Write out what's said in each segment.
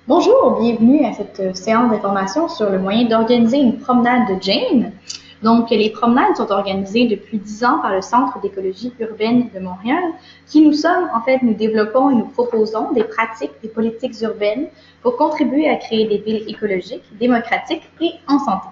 Bonjour, bienvenue à cette séance d'information sur le moyen d'organiser une promenade de Jane. Donc, les promenades sont organisées depuis 10 ans par le Centre d'écologie urbaine de Montréal, qui nous développons et nous proposons des pratiques, des politiques urbaines pour contribuer à créer des villes écologiques, démocratiques et en santé.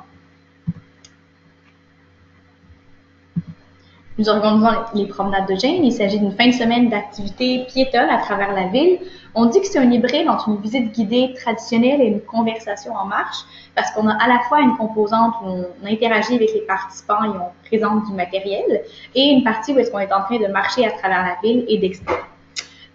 Nous organisons les promenades de Jane. Il s'agit d'une fin de semaine d'activités piétonnes à travers la ville. On dit que c'est un hybride entre une visite guidée traditionnelle et une conversation en marche, parce qu'on a à la fois une composante où on interagit avec les participants et on présente du matériel, et une partie où est-ce qu'on est en train de marcher à travers la ville et d'explorer.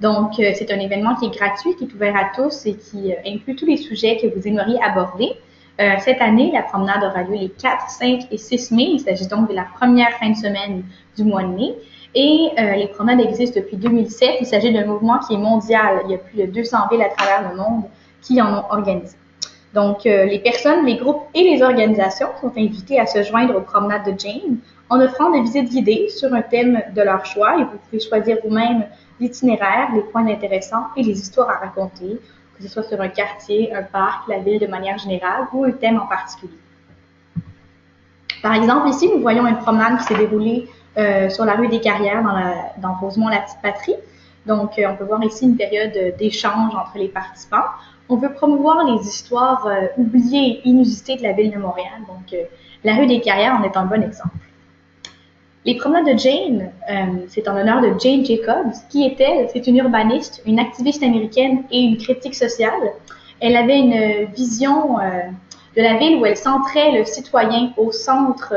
Donc, c'est un événement qui est gratuit, qui est ouvert à tous et qui inclut tous les sujets que vous aimeriez aborder. Cette année, la promenade aura lieu les 4, 5 et 6 mai. Il s'agit donc de la première fin de semaine du mois de mai. Et les promenades existent depuis 2007. Il s'agit d'un mouvement qui est mondial. Il y a plus de 200 villes à travers le monde qui en ont organisé. Donc, les personnes, les groupes et les organisations sont invités à se joindre aux promenades de Jane en offrant des visites guidées sur un thème de leur choix et vous pouvez choisir vous-même l'itinéraire, les points intéressants et les histoires à raconter, que ce soit sur un quartier, un parc, la ville de manière générale ou un thème en particulier. Par exemple, ici, nous voyons une promenade qui s'est déroulée sur la rue des Carrières dans Rosemont-la-Petite-Patrie. Donc, on peut voir ici une période d'échange entre les participants. On veut promouvoir les histoires oubliées et inusitées de la ville de Montréal. Donc, la rue des Carrières en est un bon exemple. Les promenades de Jane, c'est en honneur de Jane Jacobs. Qui est-elle? C'est une urbaniste, une activiste américaine et une critique sociale. Elle avait une vision de la ville où elle centrait le citoyen au centre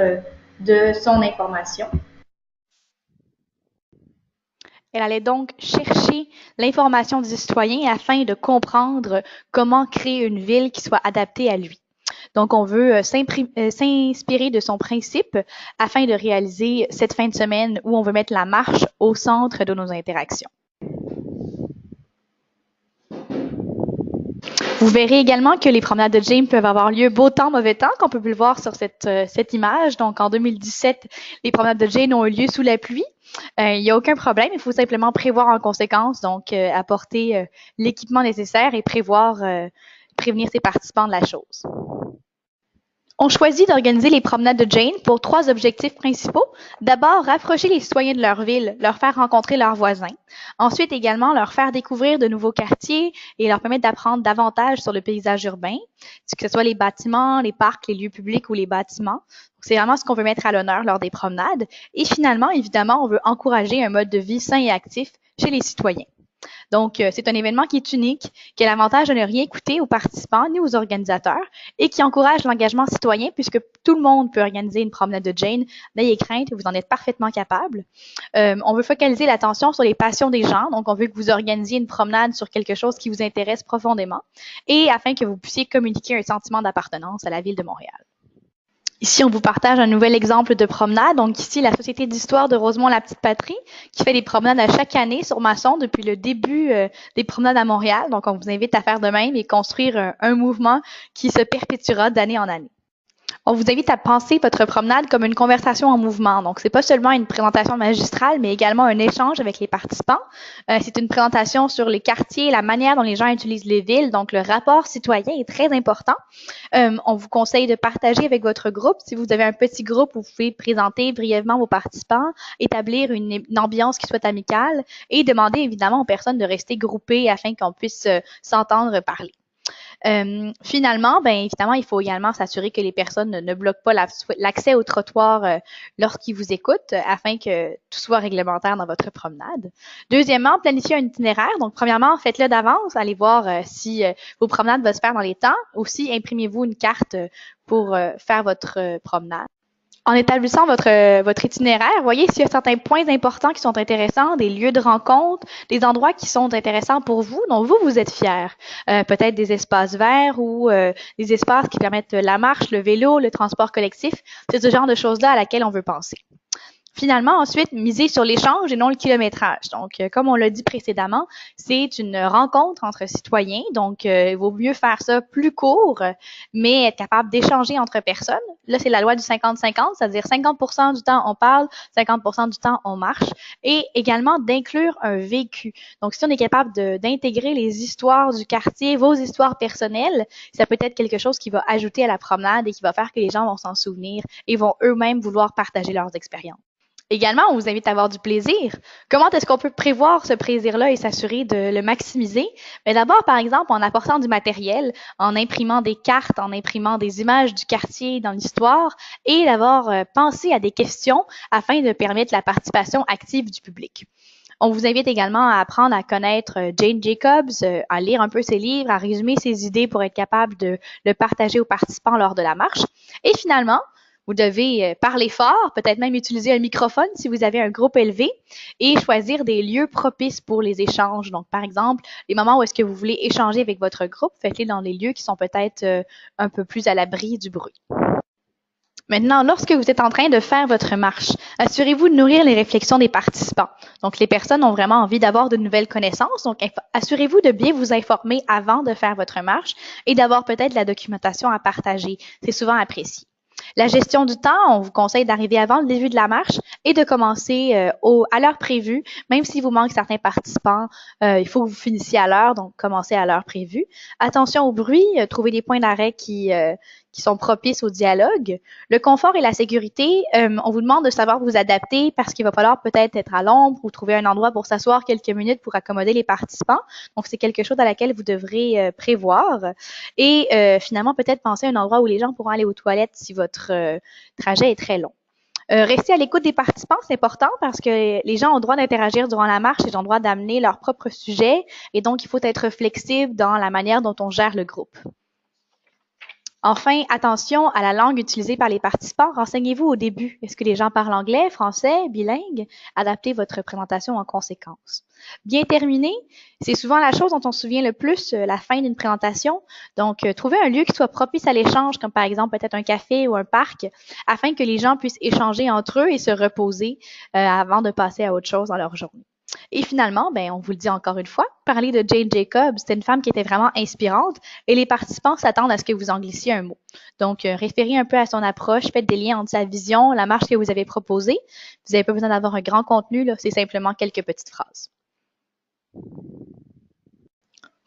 de son information. Elle allait donc chercher l'information du citoyen afin de comprendre comment créer une ville qui soit adaptée à lui. Donc, on veut s'inspirer de son principe afin de réaliser cette fin de semaine où on veut mettre la marche au centre de nos interactions. Vous verrez également que les promenades de Jane peuvent avoir lieu beau temps, mauvais temps, qu'on peut le voir sur cette image. Donc, en 2017, les promenades de Jane ont eu lieu sous la pluie. Il n'y a aucun problème, il faut simplement prévoir en conséquence, donc apporter l'équipement nécessaire et prévenir ses participants de la chose. On choisit d'organiser les promenades de Jane pour 3 objectifs principaux. D'abord, rapprocher les citoyens de leur ville, leur faire rencontrer leurs voisins. Ensuite, également, leur faire découvrir de nouveaux quartiers et leur permettre d'apprendre davantage sur le paysage urbain, que ce soit les bâtiments, les parcs, les lieux publics ou les bâtiments. C'est vraiment ce qu'on veut mettre à l'honneur lors des promenades. Et finalement, évidemment, on veut encourager un mode de vie sain et actif chez les citoyens. Donc, c'est un événement qui est unique, qui a l'avantage de ne rien coûter aux participants ni aux organisateurs et qui encourage l'engagement citoyen puisque tout le monde peut organiser une promenade de Jane. N'ayez crainte, vous en êtes parfaitement capable. On veut focaliser l'attention sur les passions des gens. Donc, on veut que vous organisiez une promenade sur quelque chose qui vous intéresse profondément et afin que vous puissiez communiquer un sentiment d'appartenance à la ville de Montréal. Ici, on vous partage un nouvel exemple de promenade. Donc ici, la Société d'histoire de Rosemont-la-Petite-Patrie qui fait des promenades à chaque année sur Masson depuis le début des promenades à Montréal. Donc, on vous invite à faire de même et construire un mouvement qui se perpétuera d'année en année. On vous invite à penser votre promenade comme une conversation en mouvement. Donc, c'est pas seulement une présentation magistrale, mais également un échange avec les participants. C'est une présentation sur les quartiers, la manière dont les gens utilisent les villes. Donc, le rapport citoyen est très important. On vous conseille de partager avec votre groupe. Si vous avez un petit groupe, vous pouvez présenter brièvement vos participants, établir une ambiance qui soit amicale et demander évidemment aux personnes de rester groupées afin qu'on puisse s'entendre parler. Finalement, évidemment, il faut également s'assurer que les personnes ne bloquent pas l'accès au trottoir lorsqu'ils vous écoutent afin que tout soit réglementaire dans votre promenade. Deuxièmement, planifiez un itinéraire. Donc, premièrement, faites-le d'avance. Allez voir si vos promenades vont se faire dans les temps. Aussi, imprimez-vous une carte pour faire votre promenade. En établissant votre itinéraire, voyez s'il y a certains points importants qui sont intéressants, des lieux de rencontre, des endroits qui sont intéressants pour vous, dont vous êtes fiers. Peut-être des espaces verts ou des espaces qui permettent la marche, le vélo, le transport collectif. C'est ce genre de choses-là à laquelle on veut penser. Finalement, ensuite, miser sur l'échange et non le kilométrage. Donc, comme on l'a dit précédemment, c'est une rencontre entre citoyens. Donc, il vaut mieux faire ça plus court, mais être capable d'échanger entre personnes. Là, c'est la loi du 50-50, c'est-à-dire 50% du temps on parle, 50% du temps on marche. Et également d'inclure un vécu. Donc, si on est capable d'intégrer les histoires du quartier, vos histoires personnelles, ça peut être quelque chose qui va ajouter à la promenade et qui va faire que les gens vont s'en souvenir et vont eux-mêmes vouloir partager leurs expériences. Également, on vous invite à avoir du plaisir. Comment est-ce qu'on peut prévoir ce plaisir-là et s'assurer de le maximiser? Mais d'abord, par exemple, en apportant du matériel, en imprimant des cartes, en imprimant des images du quartier dans l'histoire et d'avoir pensé à des questions afin de permettre la participation active du public. On vous invite également à apprendre à connaître Jane Jacobs, à lire un peu ses livres, à résumer ses idées pour être capable de le partager aux participants lors de la marche. Et finalement, vous devez parler fort, peut-être même utiliser un microphone si vous avez un groupe élevé et choisir des lieux propices pour les échanges. Donc, par exemple, les moments où est-ce que vous voulez échanger avec votre groupe, faites-les dans les lieux qui sont peut-être un peu plus à l'abri du bruit. Maintenant, lorsque vous êtes en train de faire votre marche, assurez-vous de nourrir les réflexions des participants. Donc, les personnes ont vraiment envie d'avoir de nouvelles connaissances. Donc, assurez-vous de bien vous informer avant de faire votre marche et d'avoir peut-être de la documentation à partager. C'est souvent apprécié. La gestion du temps, on vous conseille d'arriver avant le début de la marche et de commencer à l'heure prévue. Même s'il vous manque certains participants, il faut que vous finissiez à l'heure, donc commencez à l'heure prévue. Attention au bruit, trouvez des points d'arrêt qui sont propices au dialogue. Le confort et la sécurité, on vous demande de savoir vous adapter parce qu'il va falloir peut-être être à l'ombre ou trouver un endroit pour s'asseoir quelques minutes pour accommoder les participants. Donc, c'est quelque chose à laquelle vous devrez prévoir. Et finalement, peut-être penser à un endroit où les gens pourront aller aux toilettes si votre trajet est très long. Rester à l'écoute des participants, c'est important parce que les gens ont le droit d'interagir durant la marche et ont le droit d'amener leur propre sujet. Et donc, il faut être flexible dans la manière dont on gère le groupe. Enfin, attention à la langue utilisée par les participants. Renseignez-vous au début. Est-ce que les gens parlent anglais, français, bilingue? Adaptez votre présentation en conséquence. Bien terminé, c'est souvent la chose dont on se souvient le plus, la fin d'une présentation. Donc, trouvez un lieu qui soit propice à l'échange, comme par exemple peut-être un café ou un parc, afin que les gens puissent échanger entre eux et se reposer avant de passer à autre chose dans leur journée. Et finalement, on vous le dit encore une fois, parler de Jane Jacobs, c'était une femme qui était vraiment inspirante et les participants s'attendent à ce que vous en glissiez un mot. Donc, référez un peu à son approche, faites des liens entre sa vision, la marche que vous avez proposée. Vous n'avez pas besoin d'avoir un grand contenu, là, c'est simplement quelques petites phrases.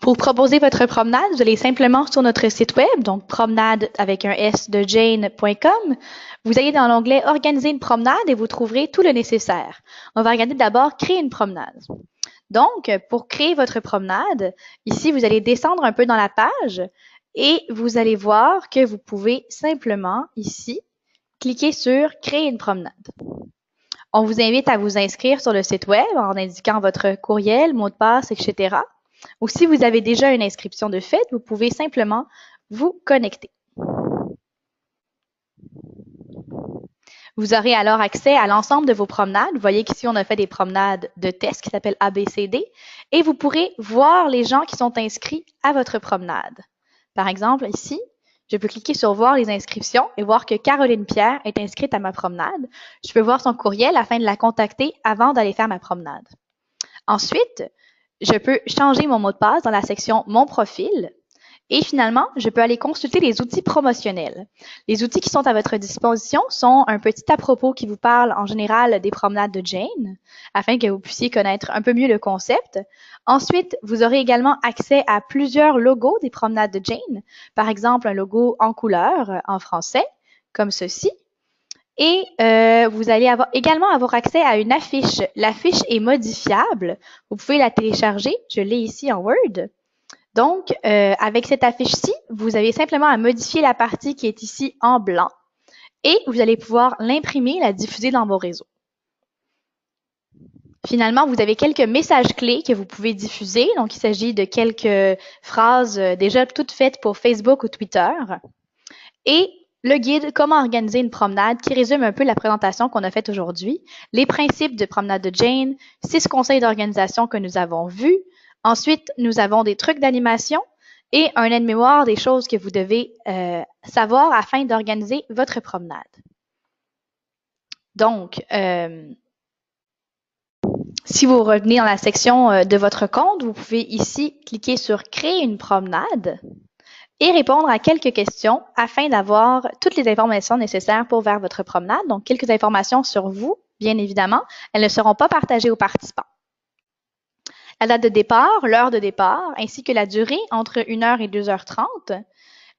Pour proposer votre promenade, vous allez simplement sur notre site web, donc promenade avec un S de Jane.com. Vous allez dans l'onglet Organiser une promenade et vous trouverez tout le nécessaire. On va regarder d'abord Créer une promenade. Donc, pour créer votre promenade, ici, vous allez descendre un peu dans la page et vous allez voir que vous pouvez simplement, ici, cliquer sur Créer une promenade. On vous invite à vous inscrire sur le site web en indiquant votre courriel, mot de passe, etc. Ou si vous avez déjà une inscription de fait, vous pouvez simplement vous connecter. Vous aurez alors accès à l'ensemble de vos promenades. Vous voyez qu'ici, on a fait des promenades de test qui s'appellent ABCD et vous pourrez voir les gens qui sont inscrits à votre promenade. Par exemple, ici, je peux cliquer sur « Voir les inscriptions » et voir que Caroline Pierre est inscrite à ma promenade. Je peux voir son courriel afin de la contacter avant d'aller faire ma promenade. Ensuite, je peux changer mon mot de passe dans la section « Mon profil ». Et finalement, je peux aller consulter les outils promotionnels. Les outils qui sont à votre disposition sont un petit à propos qui vous parle en général des promenades de Jane, afin que vous puissiez connaître un peu mieux le concept. Ensuite, vous aurez également accès à plusieurs logos des promenades de Jane, par exemple un logo en couleur en français, comme ceci. Et vous allez également avoir accès à une affiche. L'affiche est modifiable. Vous pouvez la télécharger. Je l'ai ici en Word. Donc, avec cette affiche-ci, vous avez simplement à modifier la partie qui est ici en blanc et vous allez pouvoir l'imprimer et la diffuser dans vos réseaux. Finalement, vous avez quelques messages clés que vous pouvez diffuser. Donc, il s'agit de quelques phrases déjà toutes faites pour Facebook ou Twitter. Et le guide « Comment organiser une promenade » qui résume un peu la présentation qu'on a faite aujourd'hui, les principes de promenade de Jane, 6 conseils d'organisation que nous avons vus. Ensuite, nous avons des trucs d'animation et un aide-mémoire des choses que vous devez savoir afin d'organiser votre promenade. Donc, si vous revenez dans la section de votre compte, vous pouvez ici cliquer sur Créer une promenade et répondre à quelques questions afin d'avoir toutes les informations nécessaires pour faire votre promenade. Donc, quelques informations sur vous, bien évidemment. Elles ne seront pas partagées aux participants. La date de départ, l'heure de départ, ainsi que la durée entre 1h et 2h30.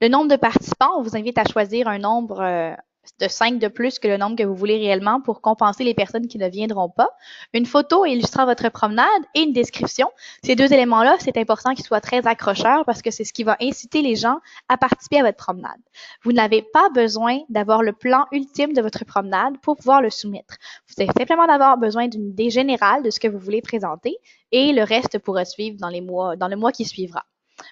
Le nombre de participants, on vous invite à choisir un nombre de 5 de plus que le nombre que vous voulez réellement pour compenser les personnes qui ne viendront pas. Une photo illustrant votre promenade et une description. Ces deux éléments-là, c'est important qu'ils soient très accrocheurs parce que c'est ce qui va inciter les gens à participer à votre promenade. Vous n'avez pas besoin d'avoir le plan ultime de votre promenade pour pouvoir le soumettre. Vous avez simplement d'avoir besoin d'une idée générale de ce que vous voulez présenter et le reste pourra suivre dans le mois qui suivra.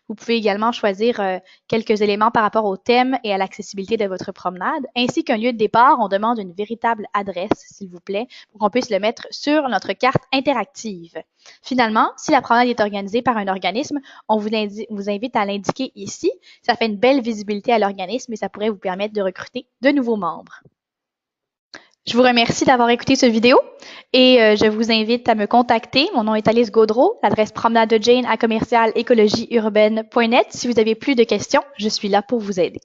Vous pouvez également choisir quelques éléments par rapport au thème et à l'accessibilité de votre promenade, ainsi qu'un lieu de départ. On demande une véritable adresse, s'il vous plaît, pour qu'on puisse le mettre sur notre carte interactive. Finalement, si la promenade est organisée par un organisme, on vous invite à l'indiquer ici. Ça fait une belle visibilité à l'organisme et ça pourrait vous permettre de recruter de nouveaux membres. Je vous remercie d'avoir écouté cette vidéo et je vous invite à me contacter. Mon nom est Alice Gaudreau, l'adresse promenade de Jane à commercial écologie urbaine.net. Si vous avez plus de questions, je suis là pour vous aider.